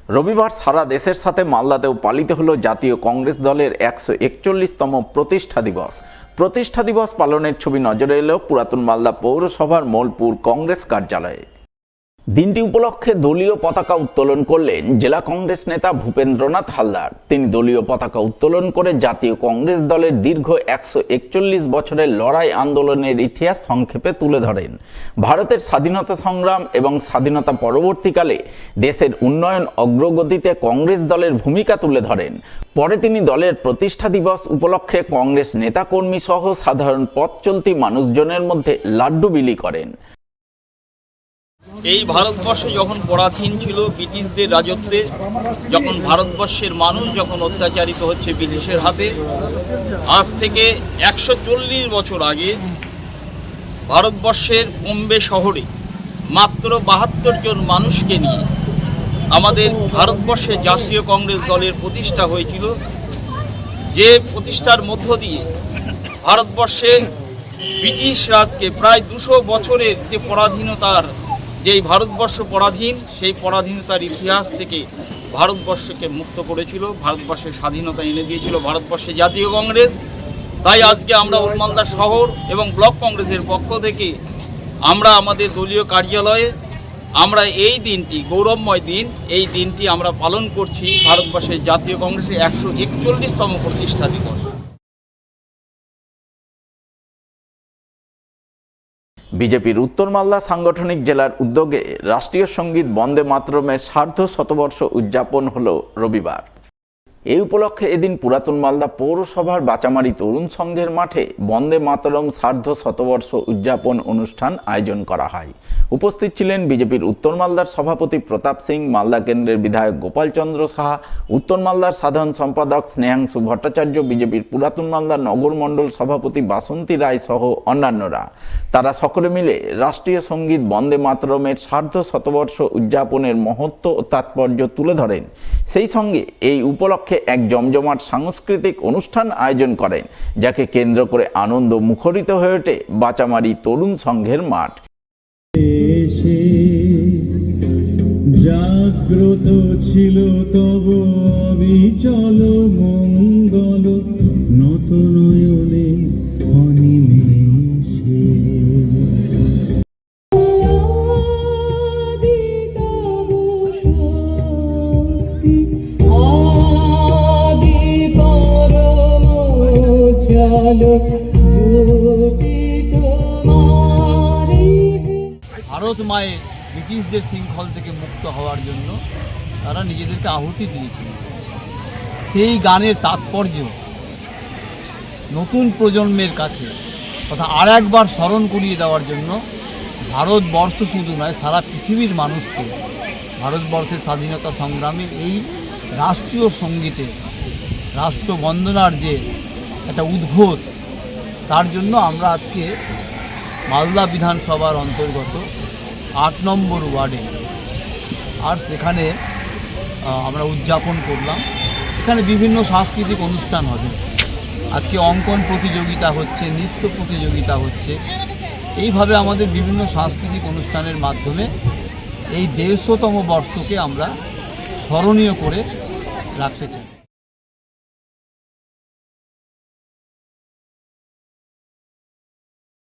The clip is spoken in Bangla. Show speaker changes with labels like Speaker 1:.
Speaker 1: রবিবার সারা দেশের সাথে মালদাতেও পালিত হলো জাতীয় কংগ্রেস দলের 141তম প্রতিষ্ঠা দিবস। প্রতিষ্ঠা দিবস পালনের ছবি নজরে এলো পুরাতন মালদা পৌরসভার মোলপুর কংগ্রেস কার্যালয়ে। দিনটি উপলক্ষে দলীয় পতাকা উত্তোলন করলেন জেলা কংগ্রেস নেতা ভূপেন্দ্রনাথ হালদার। তিনি দলীয় পতাকা উত্তোলন করে জাতীয় কংগ্রেস দলের দীর্ঘ 141 বছরের লড়াই আন্দোলনের ইতিহাস সংক্ষেপে তুলে ধরেন। ভারতের স্বাধীনতা সংগ্রাম এবং স্বাধীনতা পরবর্তীকালে দেশের উন্নয়ন অগ্রগতিতে কংগ্রেস দলের ভূমিকা তুলে ধরেন। পরে তিনি দলের প্রতিষ্ঠা দিবস উপলক্ষে কংগ্রেস নেতাকর্মী সহ সাধারণ পথ চলতি মানুষজনের মধ্যে লাড্ডু বিলি করেন।
Speaker 2: এই ভারতবর্ষ যখন পরাধীন ছিল ব্রিটিশদের রাজত্বে, যখন ভারতবর্ষের মানুষ যখন অত্যাচারিত হচ্ছে ব্রিটিশের হাতে, আজ থেকে 140 বছর আগে ভারতবর্ষের বোম্বে শহরে মাত্র 72 জন মানুষকে নিয়ে আমাদের ভারতবর্ষের জাতীয় কংগ্রেস দলের প্রতিষ্ঠা হয়েছিল, যে প্রতিষ্ঠার মধ্য দিয়ে ভারতবর্ষে ব্রিটিশ রাজকে প্রায় 200 বছরের যে পরাধীনতার যেই ভারতবর্ষ পরাধীন, সেই পরাধীনতার ইতিহাস থেকে ভারতবর্ষকে মুক্ত করেছিল, ভারতবর্ষের স্বাধীনতা এনে দিয়েছিল ভারতবর্ষে জাতীয় কংগ্রেস। তাই আজকে আমরা মালদা শহর এবং ব্লক কংগ্রেসের পক্ষ থেকে আমরা আমাদের দলীয় কার্যালয়ে আমরা এই দিনটি, গৌরবময় দিন, এই দিনটি আমরা পালন করছি ভারতবর্ষের জাতীয় কংগ্রেসের 141তম প্রতিষ্ঠা দিবস।
Speaker 1: বিজেপির উত্তর মালদা সাংগঠনিক জেলার উদ্যোগে রাষ্ট্রীয় সঙ্গীত বন্দে মাতরমের সার্ধ শতবর্ষ উদযাপন হলো রবিবার। এই উপলক্ষে এদিন পুরাতন মালদা পৌরসভার বাচামারি তরুণ সংঘের মাঠে বন্দে মাতরম সার্ধ শতবর্ষ উদযাপন অনুষ্ঠান আয়োজন করা হয়। উপস্থিত ছিলেন বিজেপির উত্তর মালদার সভাপতি প্রতাপ সিং, মালদা কেন্দ্রের বিধায়ক গোপাল চন্দ্র সাহা, উত্তর মালদার সাধারণ সম্পাদক স্নেহাংশু ভট্টাচার্য, বিজেপির পুরাতন মালদার নগর মণ্ডল সভাপতি বাসন্তী রায় সহ অন্যান্যরা। তারা সকলে মিলে রাষ্ট্রীয় সঙ্গীত বন্দে মাতরমের সার্ধ শতবর্ষ উদযাপনের মহত্ব ও তাৎপর্য তুলে ধরেন। সেই সঙ্গে এই উপলক্ষে এক জমজমাট সাংস্কৃতিক অনুষ্ঠান আয়োজন করেন, যাকে কেন্দ্র করে আনন্দ মুখরিত হয়ে ওঠে বাচামারি তরুণ সংঘের মাঠ।
Speaker 3: জাগ্রত ছিল তব অবিচল মঙ্গল, নত নয়নে অনিমেষে।
Speaker 2: ভারত মায়ের ব্রিটিশদের শৃঙ্খল থেকে মুক্ত হওয়ার জন্য তারা নিজেদেরকে আহুতি দিয়েছিল। সেই গানের তাৎপর্য নতুন প্রজন্মের কাছে তথা আর একবার স্মরণ করিয়ে দেওয়ার জন্য ভারতবর্ষ শুধু নয়, সারা পৃথিবীর মানুষকে ভারতবর্ষের স্বাধীনতা সংগ্রামের এই রাষ্ট্রীয় সঙ্গীতে রাষ্ট্রবন্দনার যে একটা উদ্ঘোষ, তার জন্য আমরা আজকে মালদা বিধানসভার অন্তর্গত 8 নম্বর ওয়ার্ডে আর সেখানে আমরা উদযাপন করলাম। এখানে বিভিন্ন সাংস্কৃতিক অনুষ্ঠান হবে। আজকে অঙ্কন প্রতিযোগিতা হচ্ছে, নৃত্য প্রতিযোগিতা হচ্ছে। এইভাবে আমাদের বিভিন্ন সাংস্কৃতিক অনুষ্ঠানের মাধ্যমে এই 150তম বর্ষকে আমরা স্মরণীয় করে রাখতে চাই।